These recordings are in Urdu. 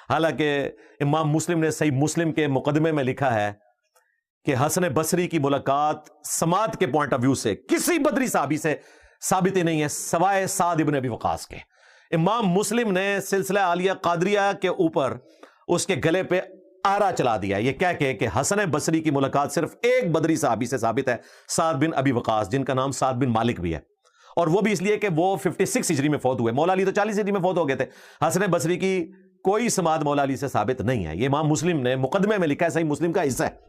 حالانکہ امام مسلم نے صحیح مسلم کے مقدمے میں لکھا ہے کہ حسن بصری کی ملاقات سماعت کے پوائنٹ آف ویو سے کسی بدری صحابی سے ثابت ہی نہیں ہے سوائے سعد ابن ابی وقاص کے۔ امام مسلم نے سلسلہ عالیہ قادریہ کے اوپر اس کے گلے پہ آرا چلا دیا یہ کہہ کے کہ حسن بصری کی ملاقات صرف ایک بدری صحابی سے ثابت ہے، سعد بن ابی وقاص، جن کا نام سعد بن مالک بھی ہے، اور وہ بھی اس لیے کہ وہ 56 ہجری میں فوت ہوئے، مولا علی تو 40 ہجری میں فوت ہو گئے تھے۔ حسن بصری کی کوئی سماعت مولا علی سے ثابت نہیں ہے، یہ امام مسلم نے مقدمے میں لکھا ہے، صحیح مسلم کا حصہ ہے۔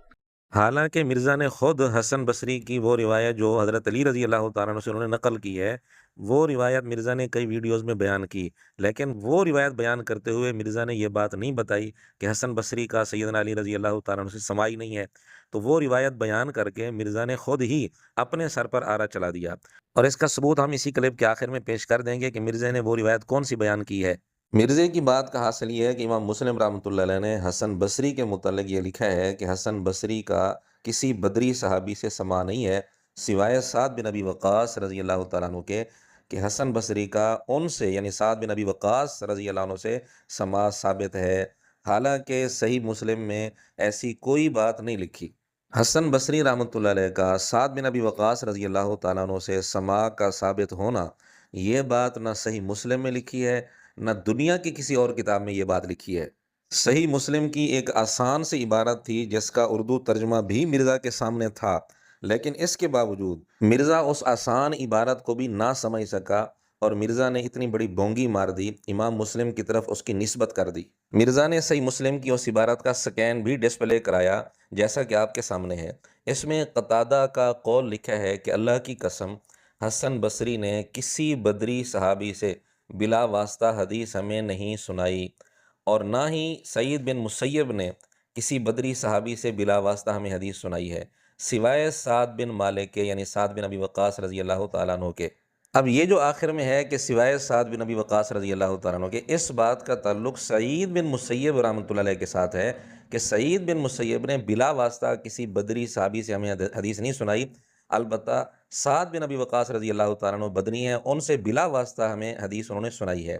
حالانکہ مرزا نے خود حسن بصری کی وہ روایت جو حضرت علی رضی اللہ تعالیٰ عنہ سے انہوں نے نقل کی ہے، وہ روایت مرزا نے کئی ویڈیوز میں بیان کی، لیکن وہ روایت بیان کرتے ہوئے مرزا نے یہ بات نہیں بتائی کہ حسن بصری کا سیدنا علی رضی اللہ تعالیٰ عنہ سے سماعی نہیں ہے، تو وہ روایت بیان کر کے مرزا نے خود ہی اپنے سر پر آرا چلا دیا، اور اس کا ثبوت ہم اسی کلپ کے آخر میں پیش کر دیں گے کہ مرزا نے وہ روایت کون سی بیان کی ہے۔ مرزے کی بات کا حاصل یہ ہے کہ امام مسلم رحمۃ اللہ علیہ نے حسن بصری کے متعلق یہ لکھا ہے کہ حسن بصری کا کسی بدری صحابی سے سماع نہیں ہے سوائے سعد بن ابی وقاص رضی اللہ تعالیٰ عنہ کے، کہ حسن بصری کا ان سے یعنی سعد بن ابی وقاص رضی اللہ عنہ سے سماع ثابت ہے، حالانکہ صحیح مسلم میں ایسی کوئی بات نہیں لکھی۔ حسن بصری رحمۃ اللہ علیہ کا سعد بن ابی وقاص رضی اللہ تعالیٰ عنہ سے سماع کا ثابت ہونا، یہ بات نہ صحیح مسلم میں لکھی ہے نہ دنیا کی کسی اور کتاب میں یہ بات لکھی ہے۔ صحیح مسلم کی ایک آسان سی عبارت تھی جس کا اردو ترجمہ بھی مرزا کے سامنے تھا، لیکن اس کے باوجود مرزا اس آسان عبارت کو بھی نہ سمجھ سکا اور مرزا نے اتنی بڑی بونگی مار دی، امام مسلم کی طرف اس کی نسبت کر دی۔ مرزا نے صحیح مسلم کی اس عبارت کا سکین بھی ڈسپلے کرایا جیسا کہ آپ کے سامنے ہے۔ اس میں قتادہ کا قول لکھا ہے کہ اللہ کی قسم حسن بصری نے کسی بدری صحابی سے بلا واسطہ حدیث ہمیں نہیں سنائی، اور نہ ہی سعید بن مسیب نے کسی بدری صحابی سے بلا واسطہ ہمیں حدیث سنائی ہے سوائے سعد بن مالک کے یعنی سعد بن ابی وقاص رضی اللہ تعالیٰ عنہ کے۔ اب یہ جو آخر میں ہے کہ سوائے سعد بن ابی وقاص رضی اللہ تعالیٰ عنہ کے، اس بات کا تعلق سعید بن مسیب رحمۃ اللہ علیہ کے ساتھ ہے کہ سعید بن مسیب نے بلا واسطہ کسی بدری صحابی سے ہمیں حدیث نہیں سنائی، البتہ سعد بن ابی وقاص رضی اللہ تعالیٰ عنہ بدنی ہیں، ان سے بلا واسطہ ہمیں حدیث انہوں نے سنائی ہے۔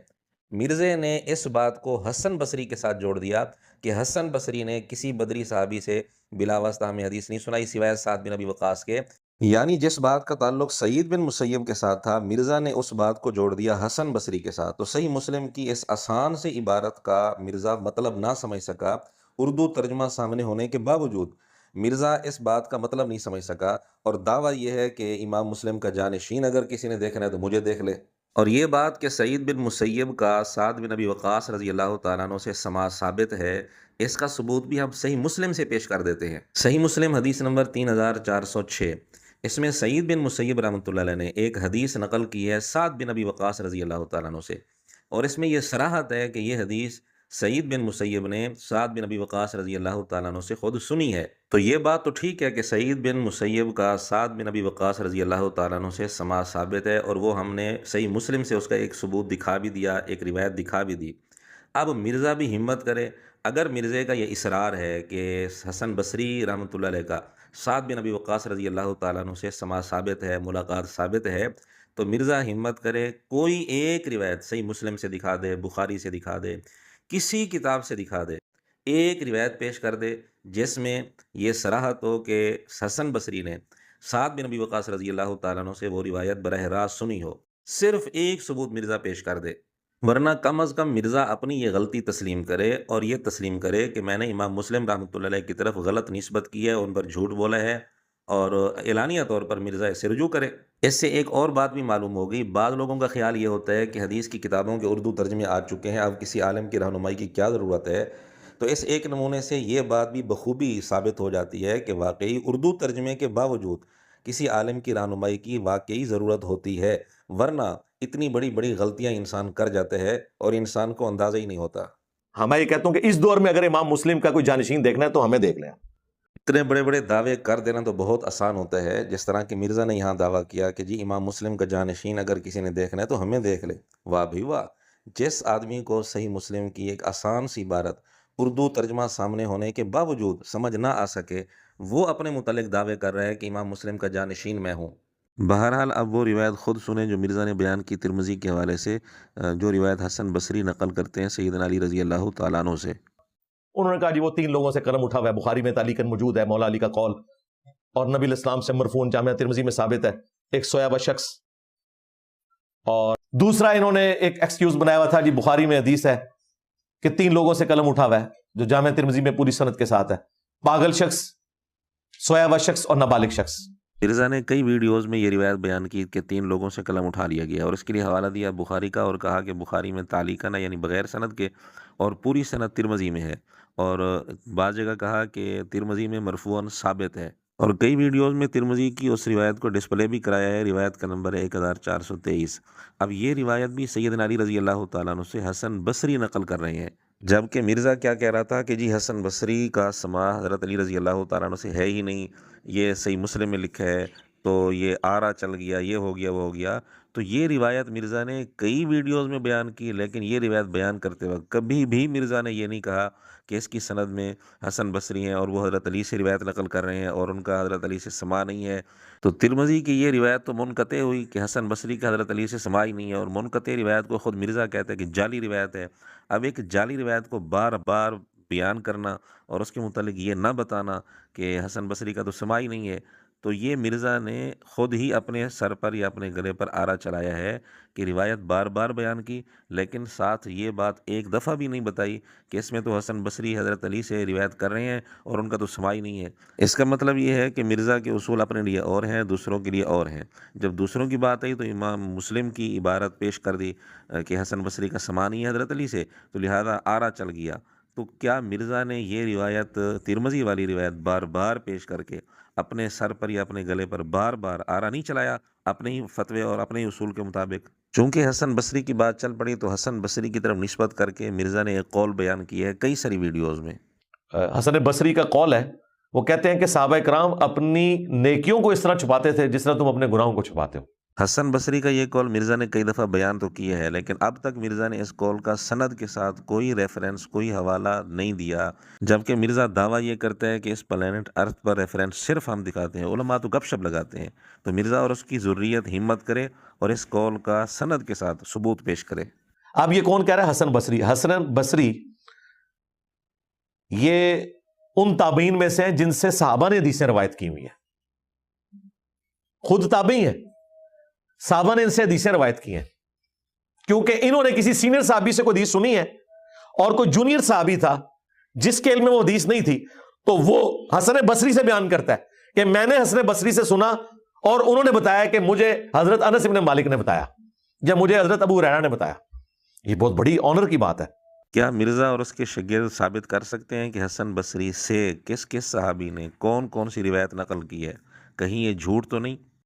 مرزے نے اس بات کو حسن بصری کے ساتھ جوڑ دیا کہ حسن بصری نے کسی بدری صحابی سے بلا واسطہ ہمیں حدیث نہیں سنائی سوائے سعد بن ابی وقاص کے، یعنی جس بات کا تعلق سعید بن مسیب کے ساتھ تھا مرزا نے اس بات کو جوڑ دیا حسن بصری کے ساتھ۔ تو صحیح مسلم کی اس آسان سی عبارت کا مرزا مطلب نہ سمجھ سکا، اردو ترجمہ سامنے ہونے کے باوجود مرزا اس بات کا مطلب نہیں سمجھ سکا، اور دعویٰ یہ ہے کہ امام مسلم کا جانشین اگر کسی نے دیکھنا ہے تو مجھے دیکھ لے۔ اور یہ بات کہ سعید بن مسیب کا سعد بن ابی وقاص رضی اللہ تعالیٰ عنہ سے سماع ثابت ہے، اس کا ثبوت بھی ہم صحیح مسلم سے پیش کر دیتے ہیں۔ صحیح مسلم حدیث نمبر 3406، اس میں سعید بن مسیب رحمۃ اللہ علیہ نے ایک حدیث نقل کی ہے سعد بن ابی وقاص رضی اللہ تعالیٰ عنہ سے، اور اس میں یہ صراحت ہے کہ یہ حدیث سعید بن مسیب نے سعد بن ابی وقاص رضی اللہ تعالیٰ عنہ سے خود سنی ہے۔ تو یہ بات تو ٹھیک ہے کہ سعید بن مسیب کا سعد بن ابی وقاص رضی اللہ تعالیٰ عنہ سے سماع ثابت ہے، اور وہ ہم نے صحیح مسلم سے اس کا ایک ثبوت دکھا بھی دیا، ایک روایت دکھا بھی دی۔ اب مرزا بھی ہمت کرے، اگر مرزے کا یہ اصرار ہے کہ حسن بصری رحمۃ اللہ علیہ کا سعد بن ابی وقاص رضی اللہ تعالیٰ عنہ سے سماع ثابت ہے، ملاقات ثابت ہے، تو مرزا ہمت کرے، کوئی ایک روایت صحیح مسلم سے دکھا دے، بخاری سے دکھا دے، کسی کتاب سے دکھا دے، ایک روایت پیش کر دے جس میں یہ صراحت ہو کہ حسن بصری نے سعد بن ابی وقاص رضی اللہ تعالیٰ عنہ سے وہ روایت براہ راست سنی ہو، صرف ایک ثبوت مرزا پیش کر دے، ورنہ کم از کم مرزا اپنی یہ غلطی تسلیم کرے، اور یہ تسلیم کرے کہ میں نے امام مسلم رحمۃ اللہ علیہ کی طرف غلط نسبت کی ہے، ان پر جھوٹ بولا ہے، اور اعلانیہ طور پر مرزا اس سے رجوع کرے۔ اس سے ایک اور بات بھی معلوم ہوگی، بعض لوگوں کا خیال یہ ہوتا ہے کہ حدیث کی کتابوں کے اردو ترجمے آ چکے ہیں، اب کسی عالم کی رہنمائی کی کیا ضرورت ہے، تو اس ایک نمونے سے یہ بات بھی بخوبی ثابت ہو جاتی ہے کہ واقعی اردو ترجمے کے باوجود کسی عالم کی رہنمائی کی واقعی ضرورت ہوتی ہے، ورنہ اتنی بڑی بڑی غلطیاں انسان کر جاتے ہیں اور انسان کو اندازہ ہی نہیں ہوتا۔ میں یہ کہتا ہوں کہ اس دور میں اگر امام مسلم کا کوئی جانشین دیکھنا ہے تو ہمیں دیکھ لیں۔ اتنے بڑے بڑے دعوے کر دینا تو بہت آسان ہوتا ہے، جس طرح کہ مرزا نے یہاں دعویٰ کیا کہ جی امام مسلم کا جانشین اگر کسی نے دیکھنا ہے تو ہمیں دیکھ لے۔ واہ بھی واہ، جس آدمی کو صحیح مسلم کی ایک آسان سی عبارت اردو ترجمہ سامنے ہونے کے باوجود سمجھ نہ آ سکے، وہ اپنے متعلق دعوے کر رہا ہے کہ امام مسلم کا جانشین میں ہوں۔ بہرحال اب وہ روایت خود سنیں جو مرزا نے بیان کی ترمذی کے حوالے سے، جو روایت حسن بصری نقل کرتے ہیں سیدنا علی رضی اللہ تعالیٰ عنہ سے۔ انہوں نے کہا جی وہ 3 لوگوں سے قلم اٹھا ہوا ہے، بخاری میں تعلیقاً موجود ہے مولا علی کا قول، اور نبی الاسلام سے مرفوعاً جامعہ ترمذی میں ثابت ہے، ایک سویا ہوا شخص۔ اور دوسرا انہوں نے ایک ایکسکیوز بنایا ہوا تھا جی بخاری میں حدیث ہے کہ 3 لوگوں سے قلم اٹھا ہوا ہے، جو جامعہ ترمذی میں پوری سند کے ساتھ ہے، پاگل شخص، سویا ہوا شخص اور نابالغ شخص۔ مرزا نے کئی ویڈیوز میں یہ روایت بیان کی کہ 3 لوگوں سے قلم اٹھا لیا گیا، اور اس کے لیے حوالہ دیا بخاری کا، اور کہا کہ بخاری میں تعلیقاً یعنی بغیر سند کے، اور پوری سند ترمذی میں ہے، اور بعض جگہ کہا کہ ترمذی میں مرفوعاً ثابت ہے، اور کئی ویڈیوز میں ترمذی کی اس روایت کو ڈسپلے بھی کرایا ہے۔ روایت کا نمبر ہے 1423۔ اب یہ روایت بھی سیدنا علی رضی اللہ تعالیٰ عنہ سے حسن بصری نقل کر رہے ہیں، جبکہ مرزا کیا کہہ رہا تھا کہ جی حسن بصری کا سماع حضرت علی رضی اللہ تعالیٰ عنہ سے ہے ہی نہیں، یہ صحیح مسلم میں لکھا ہے، تو یہ آرا چل گیا، یہ ہو گیا، وہ ہو گیا۔ تو یہ روایت مرزا نے کئی ویڈیوز میں بیان کی، لیکن یہ روایت بیان کرتے وقت کبھی بھی مرزا نے یہ نہیں کہا کہ اس کی سند میں حسن بصری ہیں اور وہ حضرت علی سے روایت نقل کر رہے ہیں اور ان کا حضرت علی سے سماع نہیں ہے۔ تو ترمذی کی یہ روایت تو منقطع ہوئی کہ حسن بصری کا حضرت علی سے سماع ہی نہیں ہے، اور منقطع روایت کو خود مرزا کہتے ہیں کہ جعلی روایت ہے۔ اب ایک جعلی روایت کو بار بار بیان کرنا اور اس کے متعلق یہ نہ بتانا کہ حسن بصری کا تو سماع ہی نہیں ہے، تو یہ مرزا نے خود ہی اپنے سر پر یا اپنے گلے پر آرا چلایا ہے کہ روایت بار بار بیان کی، لیکن ساتھ یہ بات ایک دفعہ بھی نہیں بتائی کہ اس میں تو حسن بصری حضرت علی سے روایت کر رہے ہیں اور ان کا تو سماع ہی نہیں ہے۔ اس کا مطلب یہ ہے کہ مرزا کے اصول اپنے لیے اور ہیں، دوسروں کے لیے اور ہیں۔ جب دوسروں کی بات آئی تو امام مسلم کی عبارت پیش کر دی کہ حسن بصری کا سماع نہیں ہے حضرت علی سے، تو لہذا آرا چل گیا۔ تو کیا مرزا نے یہ روایت ترمذی والی روایت بار بار پیش کر کے اپنے سر پر یا اپنے گلے پر بار بار آرا نہیں چلایا اپنے ہی فتوے اور اپنے ہی اصول کے مطابق؟ چونکہ حسن بصری کی بات چل پڑی تو حسن بصری کی طرف نسبت کر کے مرزا نے ایک قول بیان کی ہے کئی ساری ویڈیوز میں۔ حسن بصری کا قول ہے، وہ کہتے ہیں کہ صحابہ کرام اپنی نیکیوں کو اس طرح چھپاتے تھے جس طرح تم اپنے گناہوں کو چھپاتے ہو۔ حسن بصری کا یہ قول مرزا نے کئی دفعہ بیان تو کیا ہے، لیکن اب تک مرزا نے اس قول کا سند کے ساتھ کوئی ریفرنس، کوئی حوالہ نہیں دیا، جبکہ مرزا دعویٰ یہ کرتا ہے کہ اس پلانٹ ارتھ پر ریفرنس صرف ہم دکھاتے ہیں، علماء تو گپ شپ لگاتے ہیں۔ تو مرزا اور اس کی ذریت ہمت کرے اور اس قول کا سند کے ساتھ ثبوت پیش کرے۔ اب یہ کون کہہ رہا ہے؟ حسن بصری۔ حسن بصری یہ ان تابعین میں سے ہیں جن سے صحابہ نے حدیثیں روایت کی ہوئی ہیں، خود تابعی ہیں، صحابہ نے ان سے حدیثیں روایت کی ہیں، کیونکہ انہوں نے کسی سینئر صحابی سے کوئی حدیث سنی ہے اور کوئی جونیئر صحابی تھا جس کے علم میں وہ حدیث نہیں تھی، تو وہ حسن بصری سے بیان کرتا ہے کہ میں نے حسن بصری سے سنا اور انہوں نے بتایا کہ مجھے حضرت انس بن مالک نے بتایا یا مجھے حضرت ابو ہریرہ نے بتایا۔ یہ بہت بڑی آنر کی بات ہے۔ کیا مرزا اور اس کے شاگرد ثابت کر سکتے ہیں کہ حسن بصری سے کس کس صحابی نے کون کون سی روایت نقل کی ہے؟ کہیں یہ جھوٹ تو نہیں؟